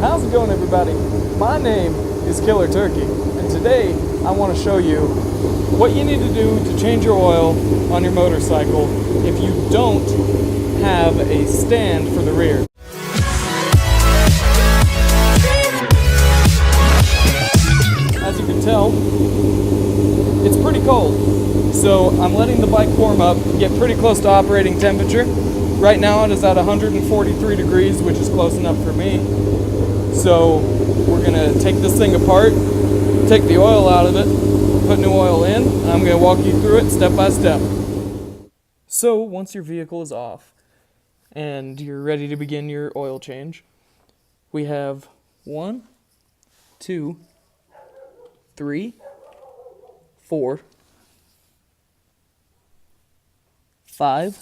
How's it going, everybody? My name is Killer Turkey, and today I want to show you what you need to do to change your oil on your motorcycle if you don't have a stand for the rear. As you can tell, it's pretty cold, so I'm letting the bike warm up, get pretty close to operating temperature. Right now it is at 143 degrees, which is close enough for me. So we're going to take this thing apart, take the oil out of it, put new oil in, and I'm going to walk you through it step by step. So once your vehicle is off and you're ready to begin your oil change, we have 1, 2, 3, 4, 5,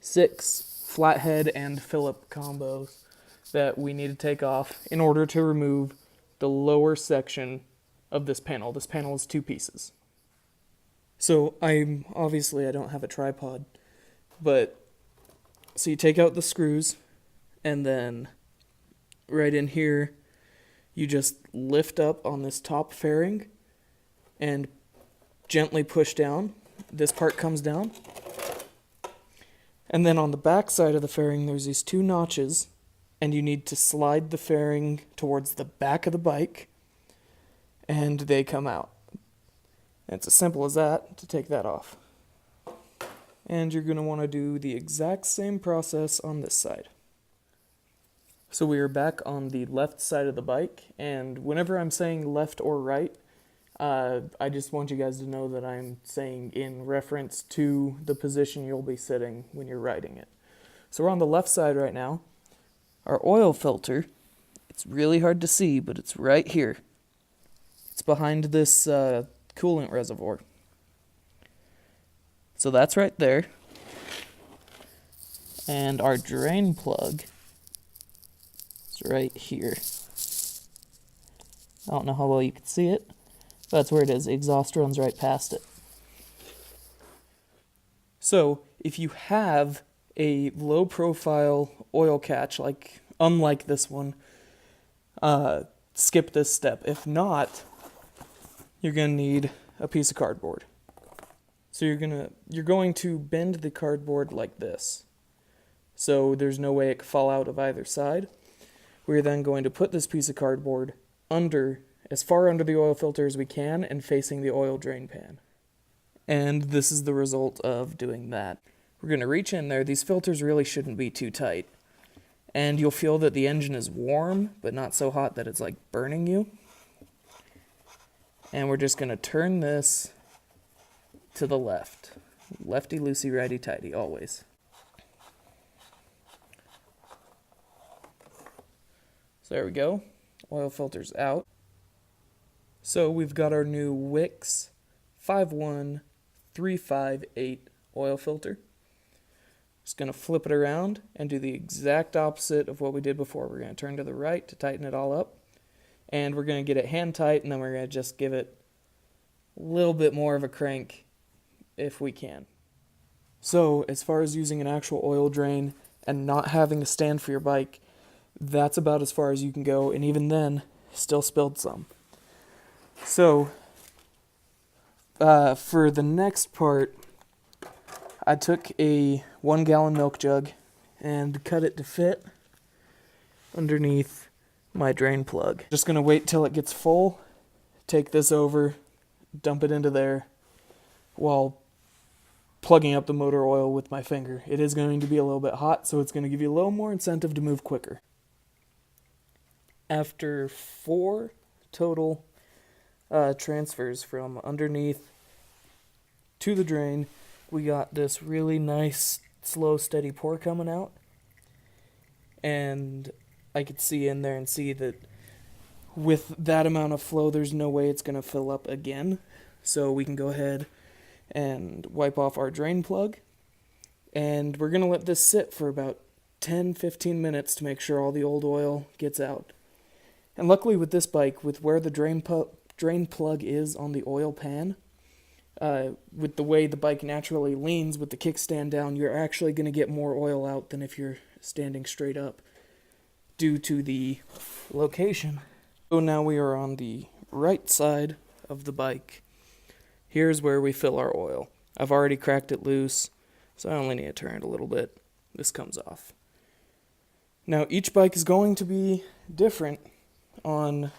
6 flathead and Phillip combos that we need to take off in order to remove the lower section of this panel. This panel is 2 pieces. So I don't have a tripod, but so you take out the screws, and then right in here you just lift up on this top fairing and gently push down. This part comes down. And then on the back side of the fairing there's these 2 notches, and you need to slide the fairing towards the back of the bike, and they come out. And it's as simple as that to take that off. And you're going to want to do the exact same process on this side. So we are back on the left side of the bike, and whenever I'm saying left or right, I just want you guys to know that I'm saying in reference to the position you'll be sitting when you're riding it. So we're on the left side right now. Our oil filter, it's really hard to see, but it's right here. It's behind this coolant reservoir. So that's right there. And our drain plug is right here. I don't know how well you can see it. That's where it is. The exhaust runs right past it. So if you have a low profile oil catch, unlike this one, skip this step. If not, you're going to need a piece of cardboard. So you're going to bend the cardboard like this, so there's no way it can fall out of either side. We're then going to put this piece of cardboard as far under the oil filter as we can and facing the oil drain pan. And this is the result of doing that. We're going to reach in there. These filters really shouldn't be too tight. And you'll feel that the engine is warm, but not so hot that it's like burning you. And we're just going to turn this to the left. Lefty loosey, righty tighty, always. So there we go. Oil filter's out. So we've got our new Wix 51358 oil filter. Just going to flip it around and do the exact opposite of what we did before. We're going to turn to the right to tighten it all up. And we're going to get it hand tight, and then we're going to just give it a little bit more of a crank if we can. So as far as using an actual oil drain and not having a stand for your bike, that's about as far as you can go, and even then, still spilled some. So for the next part, I took a 1-gallon milk jug and cut it to fit underneath my drain plug. Just going to wait till it gets full, take this over, dump it into there while plugging up the motor oil with my finger. It is going to be a little bit hot, so it's going to give you a little more incentive to move quicker. After 4 total transfers from underneath to the drain, we got this really nice, slow, steady pour coming out. And I could see in there and see that with that amount of flow, there's no way it's going to fill up again. So we can go ahead and wipe off our drain plug. And we're going to let this sit for about 10-15 minutes to make sure all the old oil gets out. And luckily with this bike, with where the drain plug is on the oil pan, with the way the bike naturally leans with the kickstand down, you're actually going to get more oil out than if you're standing straight up. due to the location. So now we are on the right side of the bike. Here's where we fill our oil. I've already cracked it loose, so I only need to turn it a little bit. This comes off. Now each bike is going to be different on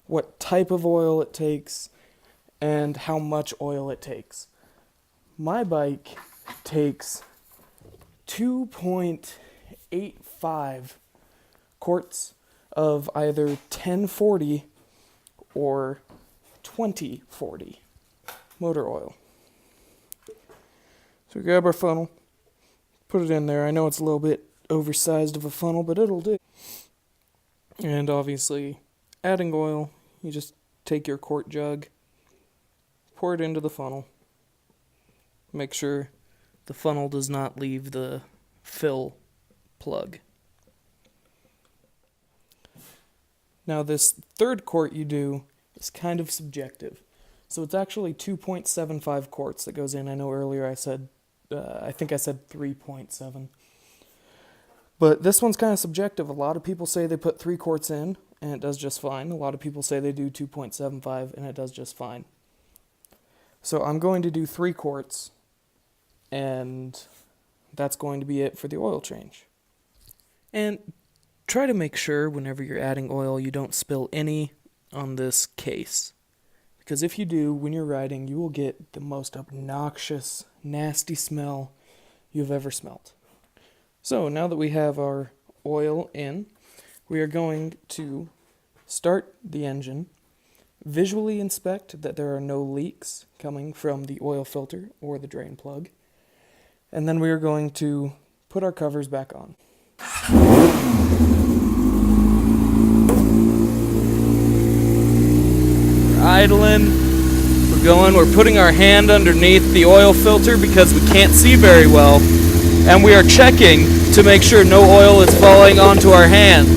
what type of oil it takes and how much oil it takes. My bike takes 2.85 quarts of either 1040 or 2040 motor oil. So we grab our funnel, put it in there. I know it's a little bit oversized of a funnel, but it'll do. And obviously, adding oil, you just take your quart jug, pour it into the funnel. Make sure the funnel does not leave the fill plug. Now this third quart you do is kind of subjective. So it's actually 2.75 quarts that goes in. I know earlier I said, I think I said 3.7. But this one's kind of subjective. A lot of people say they put 3 quarts in, and it does just fine. A lot of people say they do 2.75, and it does just fine. So I'm going to do 3 quarts, and that's going to be it for the oil change. And try to make sure whenever you're adding oil you don't spill any on this case. Because if you do, when you're riding, you will get the most obnoxious, nasty smell you've ever smelt. So now that we have our oil in, we are going to start the engine, visually inspect that there are no leaks coming from the oil filter or the drain plug, and then we are going to put our covers back on. Idling, we're putting our hand underneath the oil filter because we can't see very well, and we are checking to make sure no oil is falling onto our hand.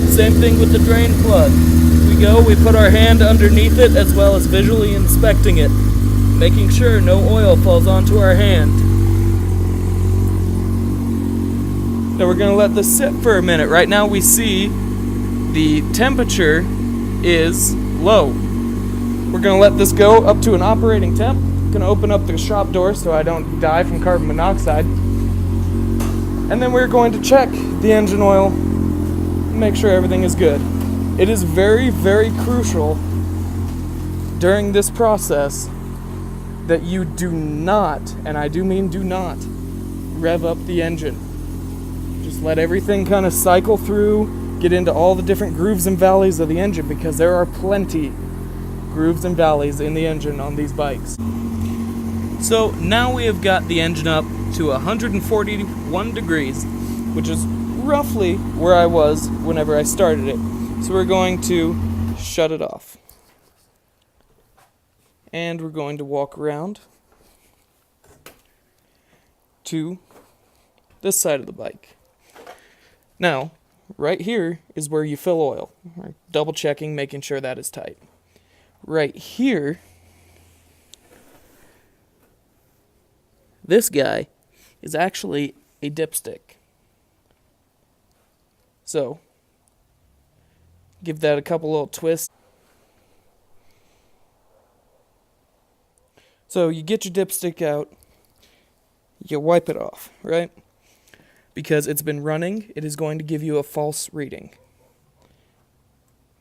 Same thing with the drain plug. We put our hand underneath it as well as visually inspecting it, making sure no oil falls onto our hand. Now we're going to let this sit for a minute. Right now we see the temperature is low. We're going to let this go up to an operating temp. I'm going to open up the shop door so I don't die from carbon monoxide. And then we're going to check the engine oil and make sure everything is good. It is very, very crucial during this process that you do not, and I do mean do not, rev up the engine. Just let everything kind of cycle through, get into all the different grooves and valleys of the engine, because there are plenty grooves and valleys in the engine on these bikes. So now we have got the engine up to 141 degrees, which is roughly where I was whenever I started it. So we're going to shut it off. And we're going to walk around to this side of the bike. Now, right here is where you fill oil. We're double checking, making sure that is tight. Right here, this guy is actually a dipstick. So, give that a couple little twists. So you get your dipstick out, you wipe it off, right? Because it's been running, it is going to give you a false reading.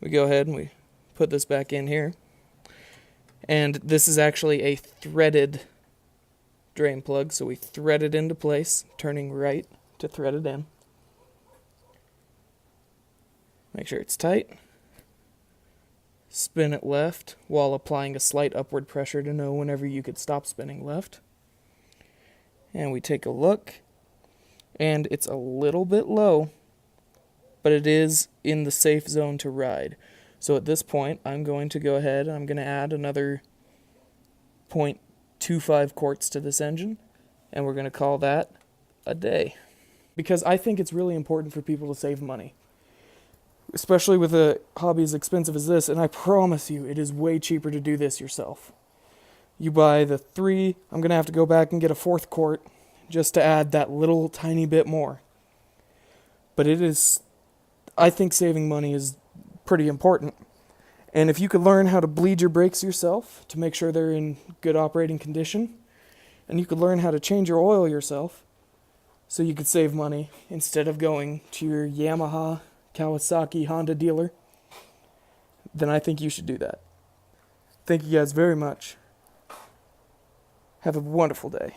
We go ahead and we put this back in here. And this is actually a threaded drain plug, so we thread it into place, turning right to thread it in. Make sure it's tight. Spin it left while applying a slight upward pressure to know whenever you could stop spinning left. And we take a look, and it's a little bit low, but it is in the safe zone to ride. So at this point, I'm going to go ahead and I'm going to add another 0.25 quarts to this engine, and we're going to call that a day. Because I think it's really important for people to save money, especially with a hobby as expensive as this, and I promise you, it is way cheaper to do this yourself. You buy the 3, I'm going to have to go back and get a 4th quart just to add that little tiny bit more. But it is I think saving money is pretty important. And if you could learn how to bleed your brakes yourself to make sure they're in good operating condition, and you could learn how to change your oil yourself so you could save money instead of going to your Yamaha, Kawasaki, Honda dealer, then I think you should do that. Thank you guys very much. Have a wonderful day.